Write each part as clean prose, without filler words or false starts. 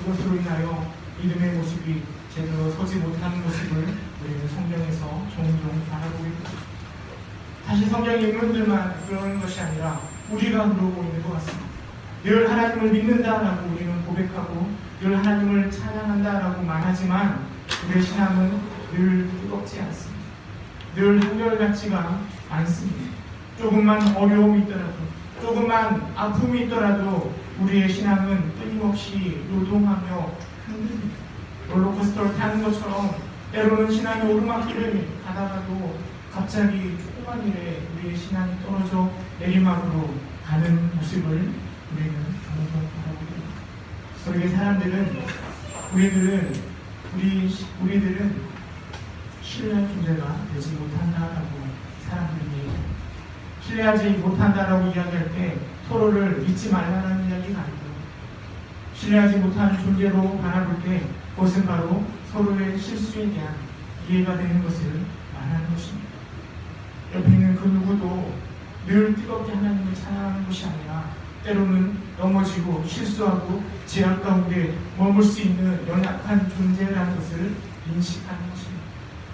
그것으로 인하여 믿음의 모습이 제대로 서지 못하는 모습을 우리는 성경에서 종종 바라보고 있다. 사실 성경 인물들만 그러는 것이 아니라 우리가 그러고 있는 것 같습니다. 늘 하나님을 믿는다라고 우리는 고백하고 늘 하나님을 찬양한다라고 말하지만 우리의 신앙은 늘 뜨겁지 않습니다. 늘 한결같지가 않습니다. 조금만 어려움이 있더라도, 조금만 아픔이 있더라도 우리의 신앙은 끊임없이 요동하며 흔들립니다. 롤러코스터를 타는 것처럼 때로는 신앙의 오르막길을 가다가도 갑자기 조그만 일에 우리의 신앙이 떨어져 내리막으로 가는 모습을 우리는 종종 바라보게 됩니다. 그러게 사람들은 우리들은 신뢰의 존재가 되지 못한다라고 사람들이 얘기합니다. 신뢰하지 못한다라고 이야기할 때 서로를 믿지 말라는 이야기가 아니고 신뢰하지 못하는 존재로 바라볼 때 그것은 바로 서로의 실수에 대한 이해가 되는 것을 말하는 것입니다. 옆에 있는 그 누구도 늘 뜨겁게 하나님을 찬양하는 것이 아니라 때로는 넘어지고 실수하고 제약 가운데 머물 수 있는 연약한 존재라는 것을 인식하는 것입니다.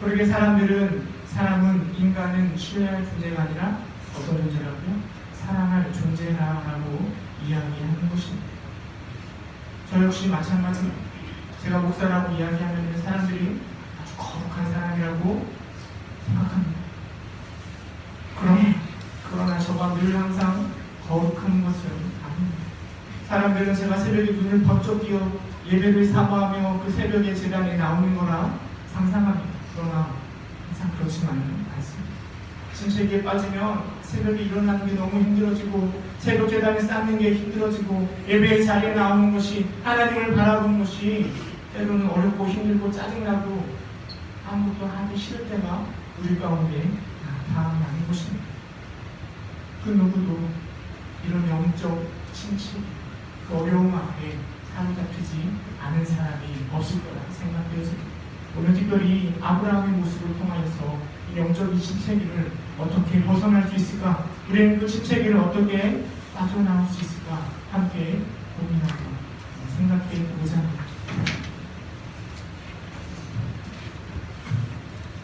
그러게 사람은 인간은 신뢰할 존재가 아니라 어떤 존재라고요? 사랑할 존재라고 이야기하는 것입니다. 저 역시 마찬가지입니다. 제가 목사라고 이야기하면 사람들이 아주 거룩한 사람이라고 생각합니다. 그러나 저가 늘 항상 거룩한 것은 아닙니다. 사람들은 제가 새벽에 눈을 번쩍 띄어 예배를 사모하며 그 새벽에 제단에 나오는 거라 상상합니다. 그러나 항상 그렇지만은 않습니다. 침체기에 빠지면 새벽에 일어나는 게 너무 힘들어지고 새벽 제단에 쌓는 게 힘들어지고 예배의 자리에 나오는 것이 하나님을 바라보는 것이 때로는 어렵고 힘들고 짜증나고 아무것도 하기 싫을 때가 우리 가운데 나타나는 것입니다. 그 누구도 이런 영적 침체, 그 어려움 앞에 사로잡히지 않은 사람이 없을 거라 생각되어집니다. 오늘 특별히 아브라함의 모습을 통하여서 이 영적인 침체기를 어떻게 벗어날 수 있을까? 우리는 그 침체기를 어떻게 빠져나올 수 있을까? 함께 고민하고 생각해 보자 합니다.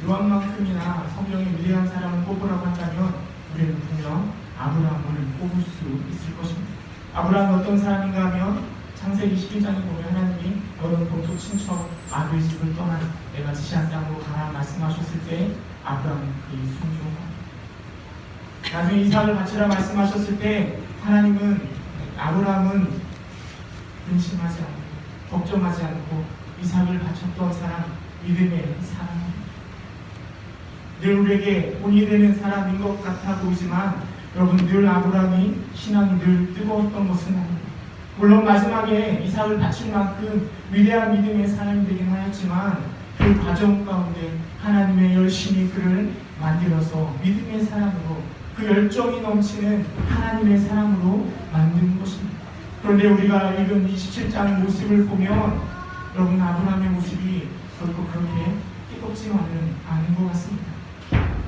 요한만큼이나 성경의 위대한 사람을 꼽으라고 한다면 우리는 분명 아브라함을 꼽을 수 있을 것입니다. 아브라함은 어떤 사람인가 하면 창세기 11장에 보면 하나님이 너는 본토 친척 아비의 집을 떠나 내가 지시한 땅으로 가라 말씀하셨을 때 아브라함은 그에 순종합니다. 나중에 이삭을 바치라 말씀하셨을 때 아브라함은 근심하지 않고 걱정하지 않고 이삭을 바쳤던 사람, 믿음의 사람입니다. 늘 우리에게 본이 되는 사람인 것 같아 보이지만 여러분 늘 아브라함이 신앙이 늘 뜨거웠던 것은 아닙니다. 물론 마지막에 이삭을 바칠 만큼 위대한 믿음의 사람이 되긴 하였지만 그 과정 가운데 하나님의 열심히 그를 만들어서 믿음의 사람으로 그 열정이 넘치는 하나님의 사람으로 만든 것입니다. 그런데 우리가 읽은 27장 모습을 보면 여러분 아브라함의 모습이 결코 그렇게 뜨겁지만은 않은 것 같습니다.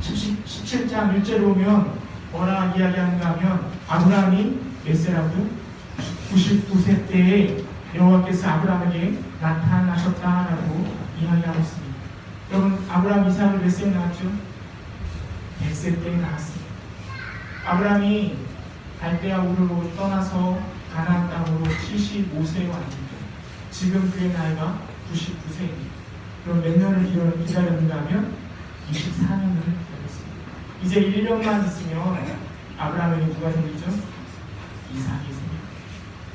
17장 1절을 보면 뭐라 이야기하는가 하면 아브라함이 몇 세라고요? 99세 때에 여호와께서 아브라함에게 나타나셨다라고 이야기하고 있습니다. 여러분 아브라함 이삭을 몇 세에 낳았죠? 100세 때에 낳았습니다. 아브라함이 갈대아 우르로 떠나서 가나안 땅으로 75세에 왔는데 지금 그의 나이가 99세입니다. 그럼 몇 년을 기다렸는가 하면 24년을 기다렸습니다. 이제 1년만 있으면 아브라함에게 누가 생기죠? 이삭이 생깁니다.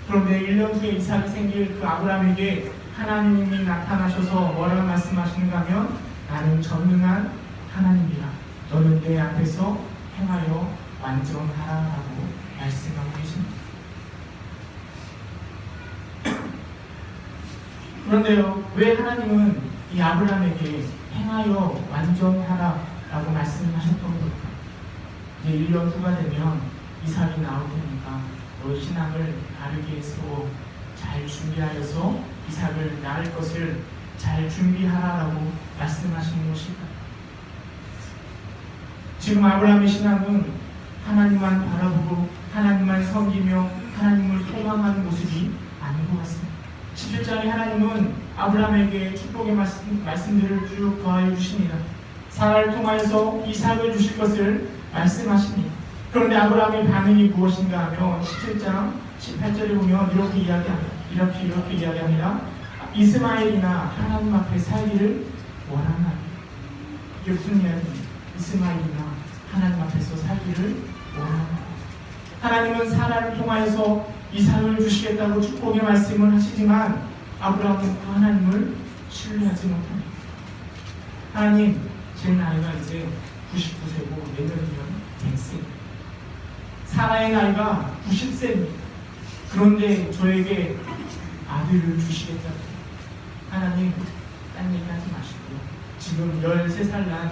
그런데 1년 후에 이삭이 생길 그 아브라함에게 하나님이 나타나셔서 뭐라고 말씀하시는가 하면 나는 전능한 하나님이라 너는 내 앞에서 행하여 완전하라고 말씀하고 계십니다. 그런데요, 왜 하나님은 이 아브라함에게 행하여 완전하라라고 말씀하셨던 걸까? 이제 1년 후가 되면 이삭이 나올 테니까 너의 신앙을 바르게 세워 잘 준비하여서 이삭을 낳을 것을 잘 준비하라라고 말씀하시는 것일까? 지금 아브라함의 신앙은 하나님만 바라보고 하나님만 섬기며 하나님을 소망하는 모습이 아닌 것 같습니다. 17장에 하나님은 아브라함에게 축복의 말씀들을 쭉 더하여 주십니다. 사라를 통하여서 이삭을 주실 것을 말씀하십니다. 그런데 아브라함의 반응이 무엇인가 하면 17장 18절에 보면 이렇게 이야기합니다. 이스마엘이나 하나님 앞에 살기를 원하나니. 이게 무슨 이야기입니까? 이스마엘이나 하나님 앞에서 살기를 원하나니. 하나님은 사라를 통하여서 이삭을 주시겠다고 축복의 말씀을 하시지만 아브라함은 그 하나님을 신뢰하지 못합니다. 하나님, 제 나이가 이제 99세고 내년이면 100세입니다. 사라의 나이가 90세입니다. 그런데 저에게 아들을 주시겠다고. 하나님, 딴 얘기하지 마시고 지금 13살 난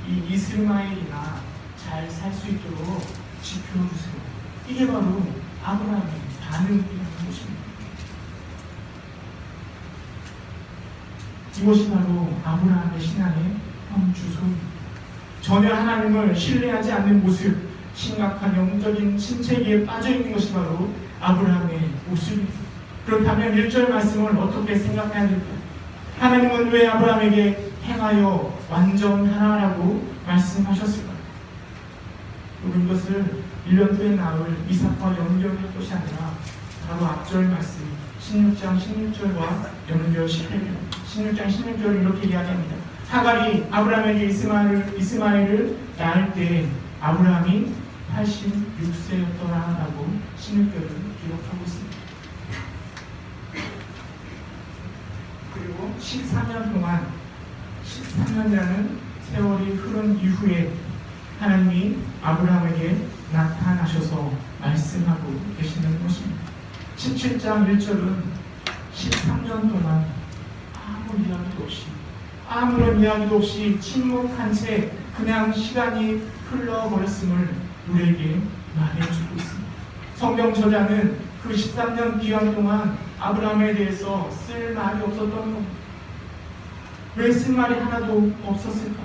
이 이스마엘이나 잘 살 수 있도록 지켜주세요. 이게 바로 아브라함의 반응이라는 것입니다. 이것이 바로 아브라함의 신앙의 험주소입니다. 전혀 하나님을 신뢰하지 않는 모습, 심각한 영적인 침체기에 빠져있는 것이 바로 아브라함의 모습입니다. 그렇다면 1절 말씀을 어떻게 생각해야 될까요? 하나님은 왜 아브라함에게 행하여 완전하라고 말씀하셨을까요? 우리 이것을 1년 후에 나올 이삭과 연결할 것이 아니라 바로 앞절 말씀 16장 16절과 연결시켜요. 16장 16절은 이렇게 이야기합니다. 하갈이 아브라함에게 이스마엘을 낳을 때 아브라함이 86세였더라라고 16절을 기록하고 있습니다. 그리고 13년 동안 13년이라는 세월이 흐른 이후에 하나님이 아브라함에게 나타나셔서 말씀하고 계시는 것입니다. 17장 1절은 13년 동안 아무런 이야기도 없이 침묵한 채 그냥 시간이 흘러버렸음을 우리에게 말해주고 있습니다. 성경 저자는 그 13년 기간 동안 아브라함에 대해서 쓸 말이 없었던 겁니다. 왜 쓸 말이 하나도 없었을까?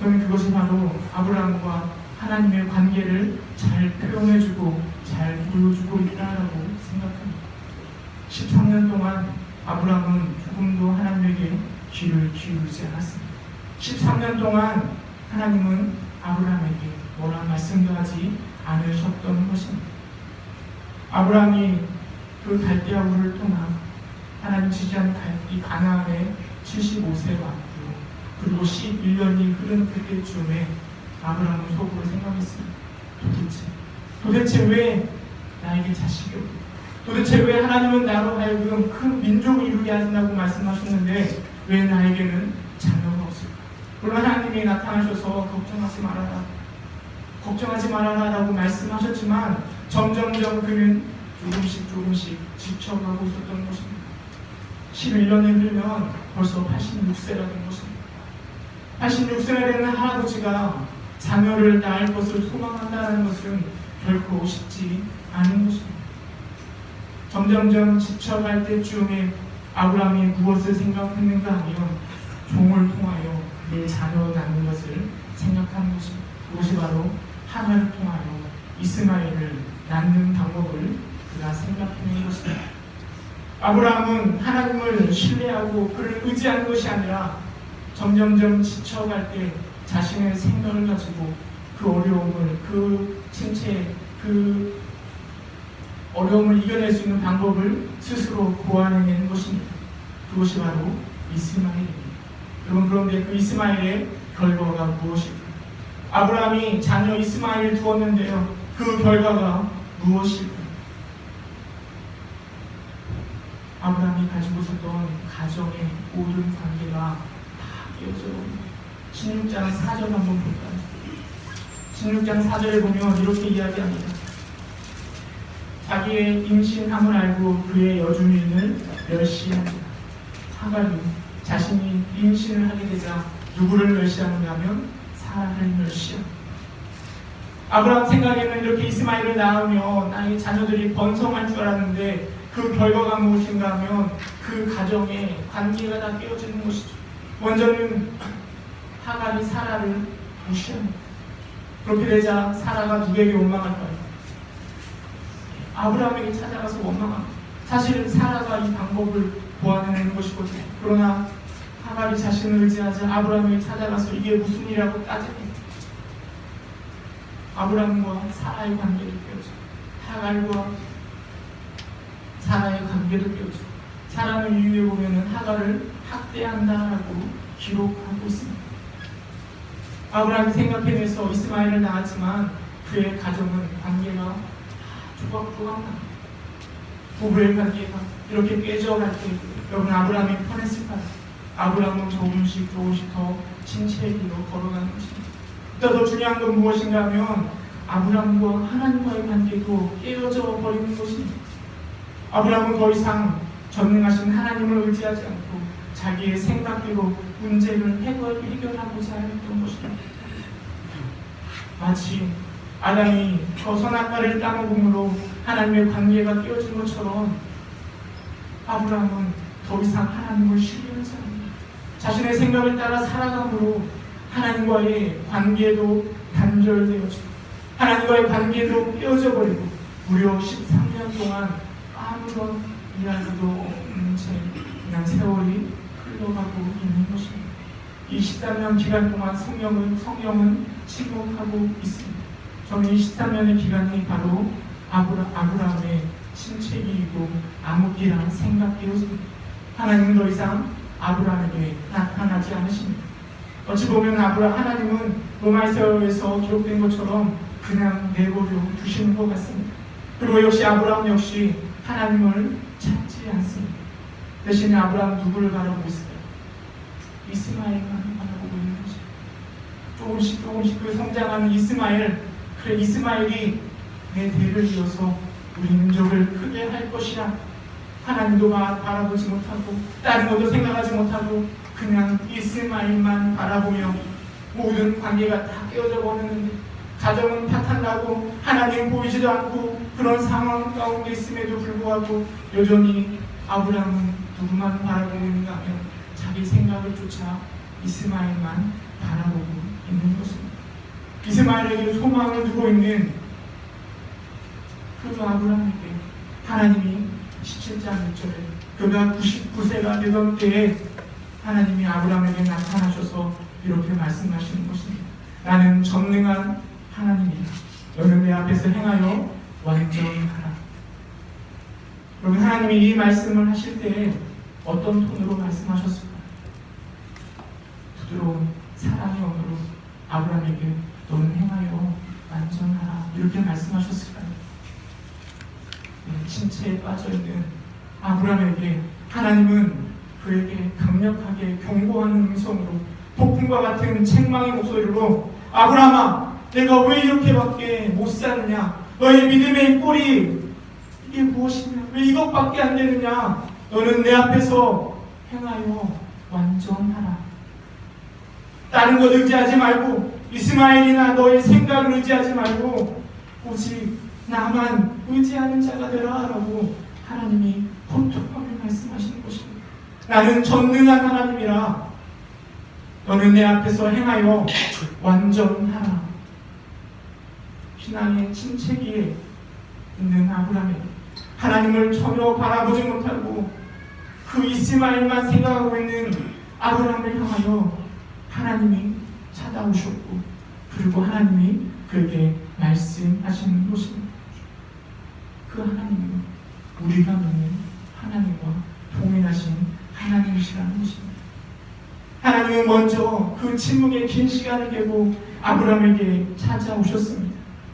저는 그것이 바로 아브라함과 하나님의 관계를 잘 표현해주고 잘 보여주고 있다라고 생각합니다. 13년 동안 아브라함은 조금도 하나님에게 귀를 기울이지 않았습니다. 13년 동안 하나님은 아브라함에게 뭐라 말씀도 하지 않으셨던 것입니다. 아브라함이 그 갈대아 우를 통한 하나님 지시한 이 가나안에 75세 왔고 그리고 11년이 흐른 그때쯤에 아브라함은 속으로 생각했습니다. 도대체 왜 나에게 자식이 없고 도대체 왜 하나님은 나로 하여금 큰 민족을 이루게 하신다고 말씀하셨는데 왜 나에게는 자녀가 없을까? 물론 하나님이 나타나셔서 걱정하지 말아라 라고 말씀하셨지만 점점점 그는 조금씩 지쳐가고 있었던 것입니다. 11년이 흘면 벌써 86세가 된 것입니다. 86세가 되는 할아버지가 자녀를 낳을 것을 소망한다는 것은 결코 쉽지 않은 것입니다. 점점점 지쳐갈 때쯤에 아브라함이 무엇을 생각했는가 하면 종을 통하여 내 자녀를 낳는 것을 생각하는 것입니다. 그것이 바로 하나를 통하여 이스마엘을 낳는 방법을 그가 생각하는 것입니다. 아브라함은 하나님을 신뢰하고 그를 의지하는 것이 아니라 점점점 지쳐갈 때 자신의 생각을 가지고 그 어려움을, 그 침체, 그 어려움을 이겨낼 수 있는 방법을 스스로 고안해내는 것입니다. 그것이 바로 이스마엘입니다. 여러분, 그런데 그 이스마엘의 결과가 무엇일까요? 아브라함이 자녀 이스마엘을 두었는데요. 그 결과가 무엇일까요? 아브라함이 가지고 있었던 가정의 모든 관계가 다 깨어져 16장 4절 한번 볼까요? 16장 4절에 보면 이렇게 이야기합니다. 자기의 임신함을 알고 그의 여주인을 멸시합니다. 하갈이 자신이 임신을 하게 되자 누구를 멸시하느냐 하면 사라를 멸시합니다. 아브라함 생각에는 이렇게 이스마엘을 낳으면 나의 자녀들이 번성할 줄 알았는데 그 결과가 무엇인가 하면 그 가정의 관계가 다 깨어지는 것이죠. 먼저는 하갈이 사라를 무시합니다. 그렇게 되자 사라가 누구에게 원망할까요? 아브라함에게 찾아가서 원망합니다. 사실 사라가 이 방법을 보완해내는 것이거든요. 그러나 하갈이 자신을 의지하자 아브라함에게 찾아가서 이게 무슨 일이라고 따지니 아브라함과 사라의 관계도 깨어져, 하갈과 사라의 관계도 깨어져. 사라는 이유에 보면은 하갈을 학대한다라고 기록하고 있습니다. 아브라함이 생각해내서 이스마엘을 낳았지만 그의 가정은 관계가 조각조각납니다. 부부의 관계가 이렇게 깨져갈 때 여러분 아브라함이 편했을까요? 아브라함은 조금씩 더 신체의 길로 걸어가는 것입니다. 더 중요한 건 무엇인가 하면 아브라함과 하나님과의 관계도 깨어져 버리는 것입니다. 아브라함은 더 이상 전능하신 하나님을 의지하지 않고 자기의 생각대로 문제를 해결하고자 했던 것입니다. 마치 아담이 저 선악과를 따먹음으로 하나님의 관계가 깨어진 것처럼 아브라함은 더 이상 하나님을 신뢰하지 않습니다. 자신의 생각을 따라 살아감으로 하나님과의 관계도 단절되어지고 하나님과의 관계도 깨어져 버리고 무려 13년 동안 아무런 이야기도 없는 채 그냥 세월이 흘러가고 있는 것입니다. 이 13년 기간 동안 성경은 침묵하고 있습니다. 저는 이 13년의 기간이 바로 아브라함의 신체기이고 암흑기라는 생각되었습니다. 하나님은 더 이상 아브라함에게 나타나지 않으십니다. 어찌 보면 하나님은 로마서에서 기록된 것처럼 그냥 내버려 두시는 것 같습니다. 그리고 역시 아브라함 역시 하나님을 찾지 않습니다. 대신에 아브라함 누구를 바라보고 있을까요? 이스마엘만 바라보고 있는 것입니다. 조금씩 그 성장하는 이스마엘, 그래 이스마엘이 내 대를 이어서 우리 민족을 크게 할 것이라. 하나님도 바라보지 못하고 다른 것도 생각하지 못하고 그냥 이스마엘만 바라보며 모든 관계가 다 깨어져 버렸는데 가정은 파탄나고 하나님 보이지도 않고 그런 상황 가운데 있음에도 불구하고 여전히 아브라함은 누구만 바라보고 있는가 하면 자기 생각을 쫓아 이스마엘만 바라보고 있는 것입니다. 이스마엘에게 소망을 두고 있는 그 아브라함에게 하나님이 17장 6절에 그가 99세가 되던 때에 하나님이 아브라함에게 나타나셔서 이렇게 말씀하시는 것입니다. 나는 전능한 하나님이다. 너는 내 앞에서 행하여 완전하라. 여러분 하나님이 이 말씀을 하실 때 어떤 톤으로 말씀하셨을까요? 부드러운 사랑의 언어로 아브라함에게 너는 행하여 완전하라 이렇게 말씀하셨을까요? 신체에 빠져있는 아브라함에게 하나님은 그에게 강력하게 경고하는 음성으로 폭풍과 같은 책망의 목소리로 아브라함아 내가 왜 이렇게밖에 못 사느냐, 너의 믿음의 꼴이 이게 무엇이냐, 왜 이것밖에 안 되느냐, 너는 내 앞에서 행하여 완전하라. 다른 것 의지하지 말고 이스마엘이나 너의 생각을 의지하지 말고 오직 나만 의지하는 자가 되라 라고 하나님이 고통하게 말씀하시는 것입니다. 나는 전능한 하나님이라 너는 내 앞에서 행하여 완전하라. 신앙의 침체기에 있는 아브라함에게 하나님을 전혀 바라보지 못하고 그 이스마엘만 생각하고 있는 아브라함을 향하여 하나님이 찾아오셨고 그리고 하나님이 그에게 말씀하시는 것입니다. 그 하나님은 우리가 믿는 하나님과 동일하신 하나님이시라는 것입니다. 하나님은 먼저 그 침묵의 긴 시간을 깨고 아브라함에게 찾아오셨습니다.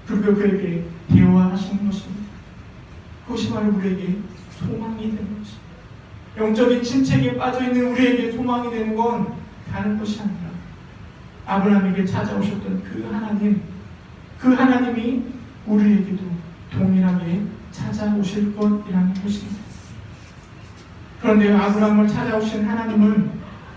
그리고 그에게 대화하시는 것입니다. 그것이 바로 우리에게 소망이 되는 것입니다. 영적인 침체기에 빠져있는 우리에게 소망이 되는 건 다른 것이 아니라 아브라함에게 찾아오셨던 그 하나님이 우리에게도 동일하게 찾아오실 것이라는 것입니다. 그런데 아브라함을 찾아오신 하나님은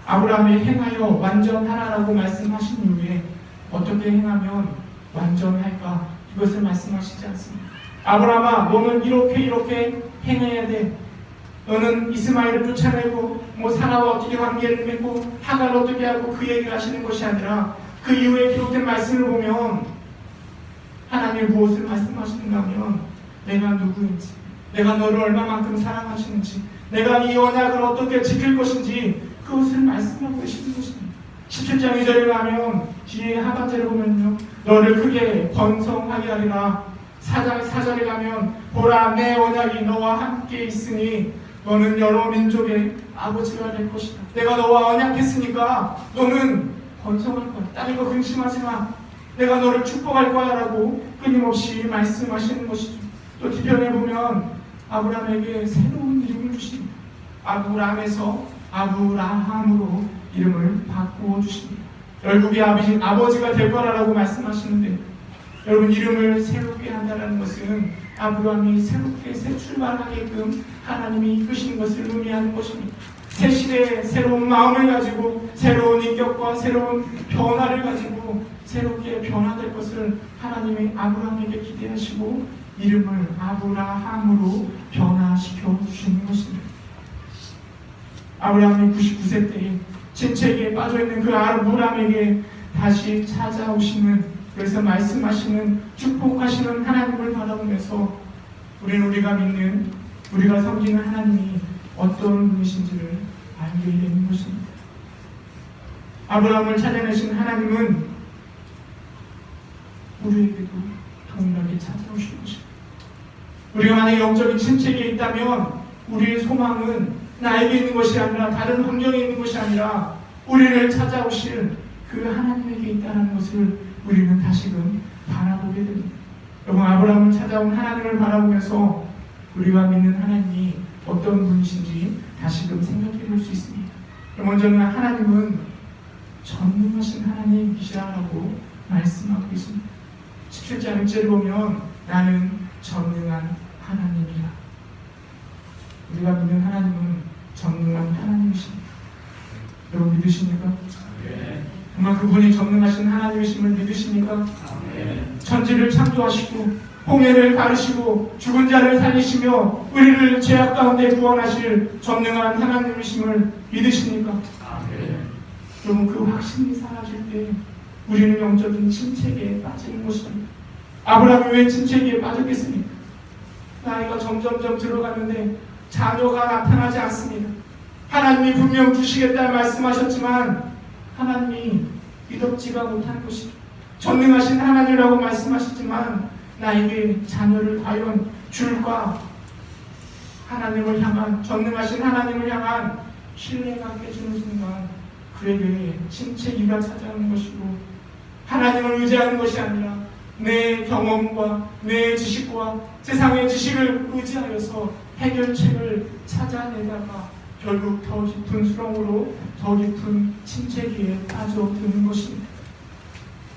아브라함이 행하여 완전하라라고 말씀하신 이후에 어떻게 행하면 완전할까 이것을 말씀하시지 않습니다. 아브라함아 너는 이렇게 행해야 돼. 너는 이스마엘을 쫓아내고 사라와 어떻게 관계를 맺고 하갈을 어떻게 하고 그 얘기를 하시는 것이 아니라 그 이후에 기록된 말씀을 보면 하나님이 무엇을 말씀하시는가 하면 내가 누구인지 내가 너를 얼마만큼 사랑하시는지, 내가 이 언약을 어떻게 지킬 것인지 그것을 말씀하고 계시는 것입니다. 17장 2절에 가면 뒤에 하반절에 보면요, 너를 크게 번성하게 하리라. 4절에 가면 보라, 내 언약이 너와 함께 있으니 너는 여러 민족의 아버지가 될 것이다. 내가 너와 언약했으니까 너는 번성할 거야. 딸 이거 근심하지 마. 내가 너를 축복할 거야 라고 끊임없이 말씀하시는 것이죠. 또 뒤편에 보면 아브라함에게 새로운 이름을 주십니다. 아브라함에서 아브라함으로 이름을 바꾸어 주십니다. 결국에 아버지가 될 거라고 말씀하시는데, 여러분, 이름을 새롭게 한다는 것은 아브라함이 새롭게 새 출발하게끔 하나님이 이끄시는 것을 의미하는 것입니다. 새 시대에 새로운 마음을 가지고 새로운 인격과 새로운 변화를 가지고 새롭게 변화될 것을 하나님이 아브라함에게 기대하시고 이름을 아브라함으로 변화시켜 주시는 것입니다. 아브라함이 99세 때에 침체기에 빠져있는 그 아브라함에게 다시 찾아오시는, 그래서 말씀하시는, 축복하시는 하나님을 바라보면서 우리가 믿는, 우리가 섬기는 하나님이 어떤 분이신지를 알게 되는 것입니다. 아브라함을 찾아내신 하나님은 우리에게도 동일하게 찾아오실 것입니다. 우리가 만약에 영적인 침체기에 있다면 우리의 소망은 나에게 있는 것이 아니라, 다른 환경에 있는 것이 아니라 우리를 찾아오실 그 하나님에게 있다는 것을 우리는 다시금 바라보게 됩니다. 여러분, 아브라함을 찾아온 하나님을 바라보면서 우리가 믿는 하나님이 어떤 분이신지 다시금 생각해 볼 수 있습니다. 먼저는 하나님은 전능하신 하나님이시라고 말씀하고 있습니다. 17장 1절을 보면 나는 전능한 하나님이라. 우리가 믿는 하나님은 전능한 하나님이십니다. 여러분, 믿으십니까? 정말 그분이 전능하신 하나님이심을 믿으십니까? 천지를 창조하시고 홍해를 가르시고 죽은 자를 살리시며 우리를 죄악 가운데 구원하실 전능한 하나님이심을 믿으십니까? 여러분, 그 확신이 사라질 때 우리는 영적인 침체기에 빠지는 것입니다. 아브라함이 왜 침체기에 빠졌겠습니까? 나이가 점점점 들어가는데 자녀가 나타나지 않습니다. 하나님이 분명 주시겠다 말씀하셨지만 하나님이 믿었지가 못한 것이죠. 전능하신 하나님이라고 말씀하시지만 나에게 자녀를 과연 줄까? 하나님을 향한, 전능하신 하나님을 향한 신뢰가 깨지는 순간 그에게 침체기가 찾아오는 것이고, 하나님을 의지하는 것이 아니라 내 경험과 내 지식과 세상의 지식을 의지하여서 해결책을 찾아내다가 결국 더 깊은 수렁으로, 더 깊은 침체기에 빠져드는 것입니다.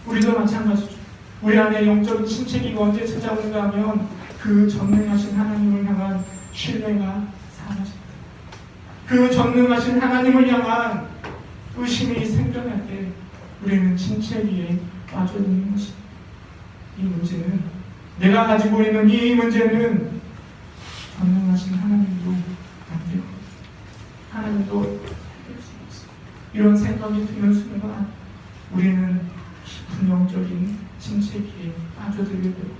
우리도 마찬가지죠. 우리 안에 영적인 침체기가 언제 찾아오는가 하면 그 전능하신 하나님을 향한 신뢰가 사라집니다. 그 전능하신 하나님을 향한 의심이 생겨날 때 우리는 침체기에 빠져드는 것입니다. 이 문제는, 내가 가지고 있는 이 문제는 전능하신 하나님도 안 돼요. 하나님도 해결 수 없어요. 이런 생각이 드는 순간 우리는 깊은 영적인 침체기에 빠져들게 되고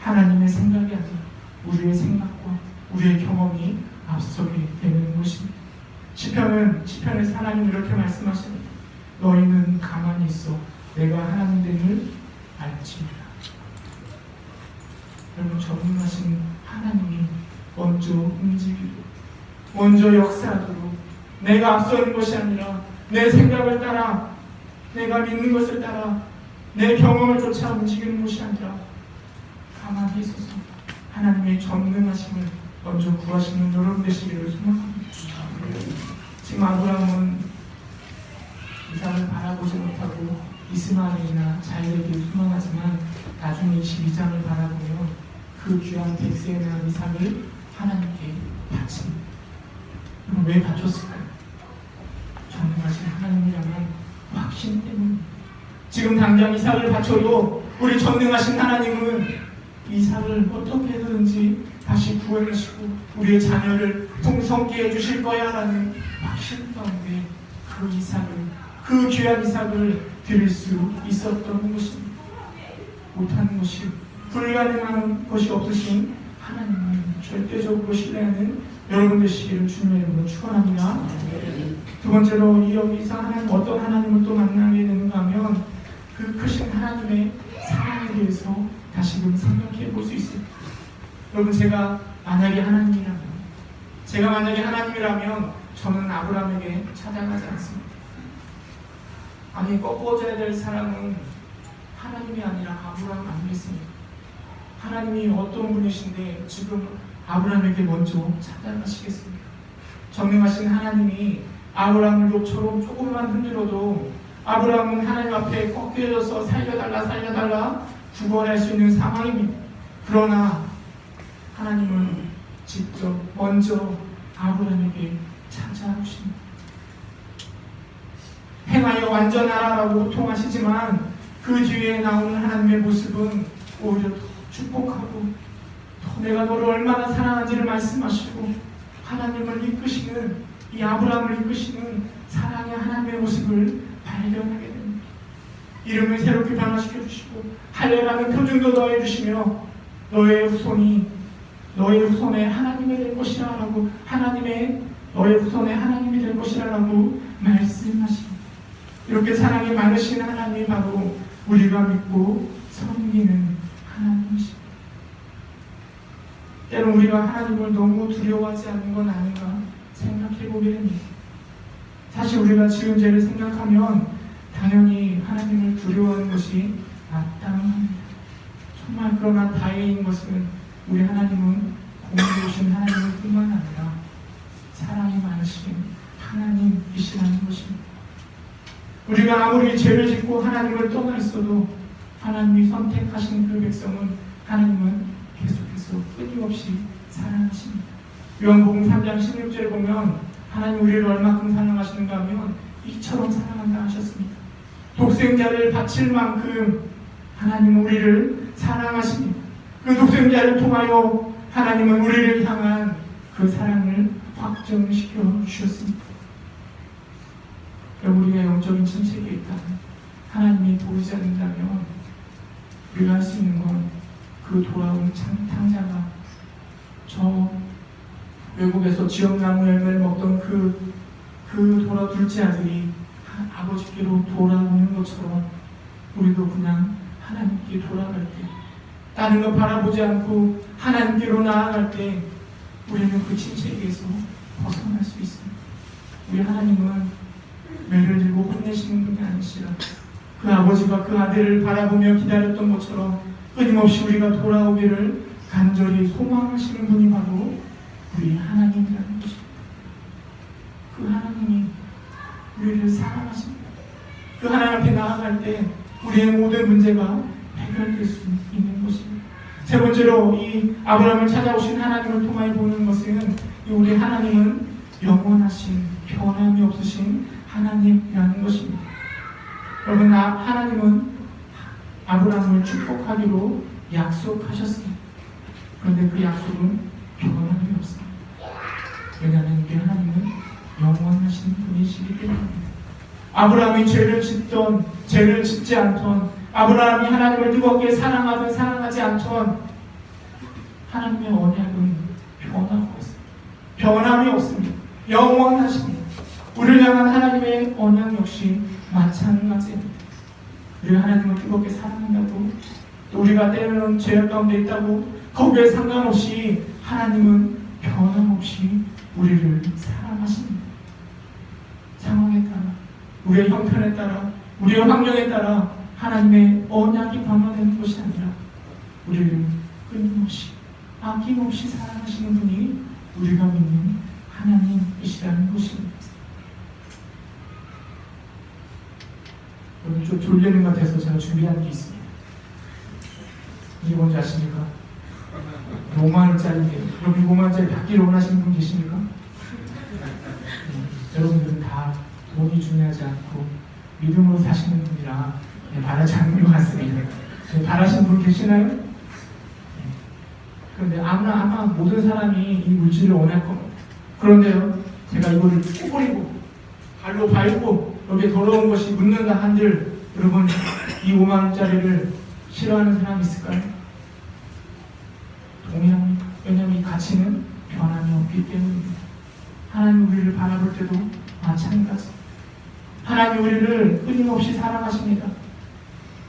하나님의 생각이 아니라 우리의 생각과 우리의 경험이 앞서게 되는 것입니다. 시편에서 하나님이 이렇게 말씀하십니다. 너희는 가만히 있어 내가 하나님 됨을 알지니라. 여러분, 전능하신 하나님이 먼저 움직이고 먼저 역사하도록, 내가 앞서는 것이 아니라 내 생각을 따라, 내가 믿는 것을 따라, 내 경험을 쫓아 움직이는 것이 아니라 가만히 있어서 하나님의 전능하심을 먼저 구하시는 여러분 되시기를 소망합니다. 지금 아브라함은 이삭을 바라보지 못하고 이스마엘이나 자기에게 소망하지만 나중에 22장을 바라보면 그 귀한 백세에 대한 이삭을 하나님께 바칩니다. 그럼 왜 바쳤을까요? 전능하신 하나님을 향한 확신 때문입니다. 지금 당장 이삭을 바쳐도 우리 전능하신 하나님은 이삭을 어떻게 해서든지 다시 구원하시고 우리의 자녀를 풍성케 해주실 거야 라는 확신 가운데 그 이삭을, 그 귀한 이삭을 드릴 수 있었던 것입니다. 못하는 것이, 불가능한 것이 없으신 하나님은 절대적으로 신뢰하는 여러분 되시기를 주님의 이름으로 축원합니다. 두 번째로 이 여기서 하나님 어떤 하나님을 또 만나게 되는가 하면 그 크신 하나님의 사랑에 대해서 다시금 생각해 볼 수 있습니다. 여러분 제가 만약에 하나님이라면 저는 아브라함에게 찾아가지 않습니다. 아니 꺾어져야 될 사람은 하나님이 아니라 아브라함 아니겠습니까? 하나님이 어떤 분이신데 지금 아브라함에게 먼저 찾아가시겠습니까? 전능하신 하나님이 아브라함을 욥처럼 조금만 흔들어도 아브라함은 하나님 앞에 꺾여져서 살려달라 구걸할 수 있는 상황입니다. 그러나 하나님은 직접 먼저 아브라함에게 찾아오십니다. 행하여 완전하라라고 호통하시지만 그 뒤에 나오는 하나님의 모습은 오히려 더 축복하고 더 내가 너를 얼마나 사랑하는지를 말씀하시고 하나님을 이끄시는 이 아브라함을 이끄시는 사랑의 하나님의 모습을 발견하게 됩니다. 이름을 새롭게 변화시켜 주시고 할례라는 표징도 더해 주시며 너의 후손에 하나님이 될 것이라 라고 너의 후손에 하나님이 될 것이라 라고 말씀하십니다. 이렇게 사랑이 많으신 하나님이 바로 우리가 믿고 섬기는 하나님이십니다. 때론 우리가 하나님을 너무 두려워하지 않는 건 아닌가 생각해 보게 됩니다. 사실 우리가 지은 죄를 생각하면 당연히 하나님을 두려워하는 것이 마땅합니다. 정말 그러나 다행인 것은 우리 하나님은 공의로우신 하나님일 뿐만 아니라 사랑이 많으신 하나님이시라는 것입니다. 우리가 아무리 죄를 짓고 하나님을 떠나 있어도 하나님이 선택하신 그 백성은 하나님은 계속해서 끊임없이 사랑하십니다. 요한복음 3장 16절에 보면 하나님 우리를 얼마큼 사랑하시는가 하면 이처럼 사랑한다 하셨습니다. 독생자를 바칠 만큼 하나님은 우리를 사랑하십니다. 그 독생자를 통하여 하나님은 우리를 향한 그 사랑을 확정시켜 주셨습니다. 우리가 영적인 침체에 있다면 하나님이 보이지 않는다면 우리가 할 수 있는 건 그 돌아온 탕자가 저 외국에서 지역나무 열매를 먹던 그 돌아 둘째 아들이 아버지께로 돌아오는 것처럼 우리도 그냥 하나님께 돌아갈 때 다른 거 바라보지 않고 하나님께로 나아갈 때 우리는 그 침체에서 벗어날 수 있습니다. 우리 하나님은 매를 들고 혼내시는 분이 아니시라 그 아버지가 그 아들을 바라보며 기다렸던 것처럼 끊임없이 우리가 돌아오기를 간절히 소망하시는 분이 바로 우리 하나님이라는 것입니다. 그 하나님이 우리를 사랑하십니다. 그 하나님 앞에 나아갈 때 우리의 모든 문제가 해결될 수 있는 것입니다. 세 번째로 이 아브라함을 찾아오신 하나님을 통하여 보는 것은 우리 하나님은 영원하신 변함이 없으신 하나님이라는 것입니다. 여러분 하나님은 아브라함을 축복하기로 약속하셨습니다. 그런데 그 약속은 변함이 없습니다. 왜냐하면 우리 하나님은 영원하신 분이시기 때문입니다. 아브라함이 죄를 짓지 않던 아브라함이 하나님을 뜨겁게 사랑하든 사랑하지 않던 하나님의 언약은 변함이 없습니다. 영원하십니다. 우리를 향한 하나님의 언약 역시 마찬가지입니다. 우리가 하나님을 뜨겁게 사랑한다고 또 우리가 때로는 죄악 가운데 있다고 거기에 상관없이 하나님은 변함없이 우리를 사랑하십니다. 상황에 따라 우리의 형편에 따라 우리의 환경에 따라 하나님의 언약이 변화되는 것이 아니라 우리를 끊임없이 아낌없이 사랑하시는 분이 우리가 믿는 하나님이시라는 것입니다. 오늘 좀 졸리는 것 같아서 제가 준비한 게 있습니다. 이게 뭔지 아십니까? 5만원짜리인데 여기 5만원짜리 받기를 원하시는 분 계십니까? 여러분들은 다 돈이 중요하지 않고 믿음으로 사시는 분이라 바라지 않는 것 같습니다. 바라시는 분 계시나요? 그런데 아마 모든 사람이 이 물질을 원할 겁니다. 그런데요, 제가 이거를 쪼그리고 발로 밟고 여기에 더러운 것이 묻는다 한들 여러분 이 5만원짜리를 싫어하는 사람이 있을까요? 동일합니다. 왜냐하면 이 가치는 변함이 없기 때문입니다. 하나님 우리를 바라볼 때도 마찬가지. 하나님 우리를 끊임없이 사랑하십니다.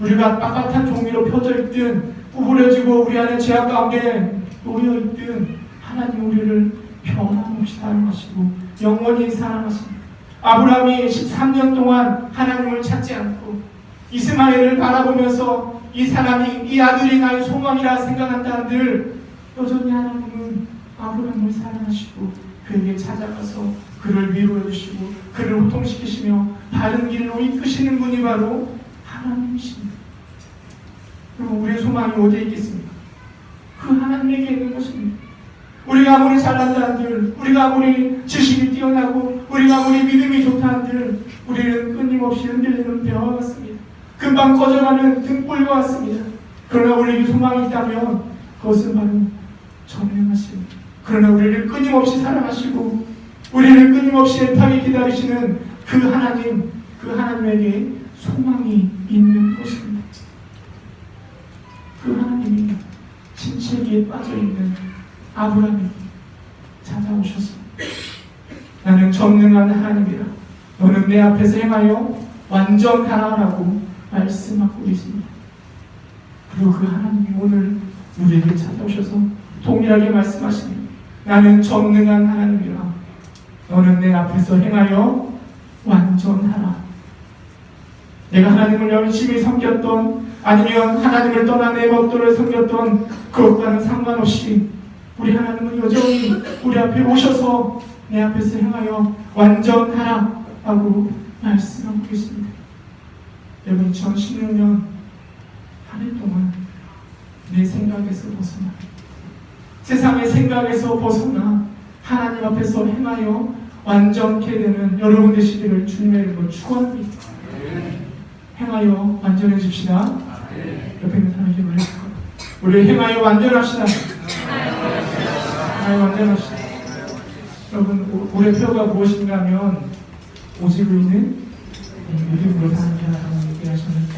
우리가 빳빳한 종이로 펴져 있든 구부려지고 우리 안에 죄악 가운데 놓여 있든 하나님 우리를 변함없이 사랑하시고 영원히 사랑하십니다. 아브라함이 13년 동안 하나님을 찾지 않고 이스마엘을 바라보면서 이 사람이 이 아들이 나의 소망이라 생각한다는들 여전히 하나님은 아브라함을 사랑하시고 그에게 찾아가서 그를 위로해 주시고 그를 호통시키시며 바른 길로 이끄시는 분이 바로 하나님이십니다. 그럼 우리의 소망이 어디에 있겠습니까? 그 하나님에게 있는 것입니다. 우리가 아무리 잘난다 한들, 우리가 아무리 지식이 뛰어나고 우리가 아무리 믿음이 좋다 한들 우리는 끊임없이 흔들리는 배와 같습니다. 금방 꺼져가는 등불과 같습니다. 그러나 우리에게 소망이 있다면 그것은 바로 전능하신, 그러나 우리를 끊임없이 사랑하시고 우리를 끊임없이 애타게 기다리시는 그 하나님, 그 하나님에게 소망이 있는 것입니다. 그 하나님이 침체기에 빠져있는 아브라함에게 찾아오셔서 나는 전능한 하나님이라 너는 내 앞에서 행하여 완전하라라고 말씀하고 계십니다. 그리고 그 하나님이 오늘 우리에게 찾아오셔서 동일하게 말씀하십니다. 나는 전능한 하나님이라 너는 내 앞에서 행하여 완전하라. 내가 하나님을 열심히 섬겼던 아니면 하나님을 떠나 내 법도를 섬겼던 그것과는 상관없이 우리 하나님은 여전히 우리 앞에 오셔서 내 앞에서 행하여 완전하라 하고 말씀하고 계십니다. 여러분 2016년 한 해 동안 내 생각에서 벗어나 세상의 생각에서 벗어나 하나님 앞에서 행하여 완전케 되는 여러분 되시기를 주님의 이름으로 축원합니다. 행하여 완전해집시다. 옆에 있는 사람에게 말해줄 거예요. 우리 행하여 완전합시다. 행하여 완전합시다. 여러분 올해 표가 무엇인가 하면 오직 의인은 믿음으로 사는 자라고 얘기하셨는데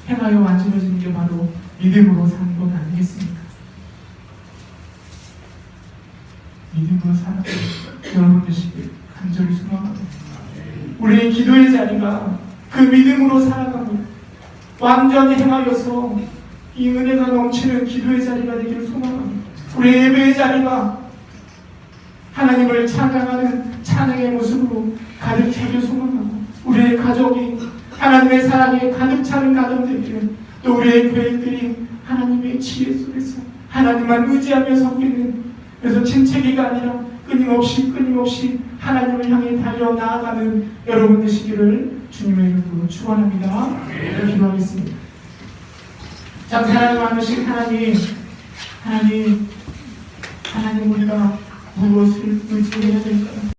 행하여 완전해지는 게 바로 믿음으로 사는 것 아니겠습니까? 믿음으로 살아가 여러분 되시길 간절히 소망합니다. 우리의 기도의 자리가 그 믿음으로 살아갑니다. 완전히 행하여서 이 은혜가 넘치는 기도의 자리가 되기를 소망합니다. 우리의 예배의 자리가 하나님을 찬양하는 찬양의 모습으로 가득 차길 소망하고 우리의 가족이 하나님의 사랑에 가득 차는 가정 되기를 또 우리의 교회들이 하나님의 지혜 속에서 하나님만 의지하며 섬기는 그래서 침체기가 아니라 끊임없이 하나님을 향해 달려 나아가는 여러분 되시기를 주님의 이름으로 축원합니다. 기도하겠습니다. 참 사랑 많으신 하나님 우리가 무엇을 의지해야 될까요?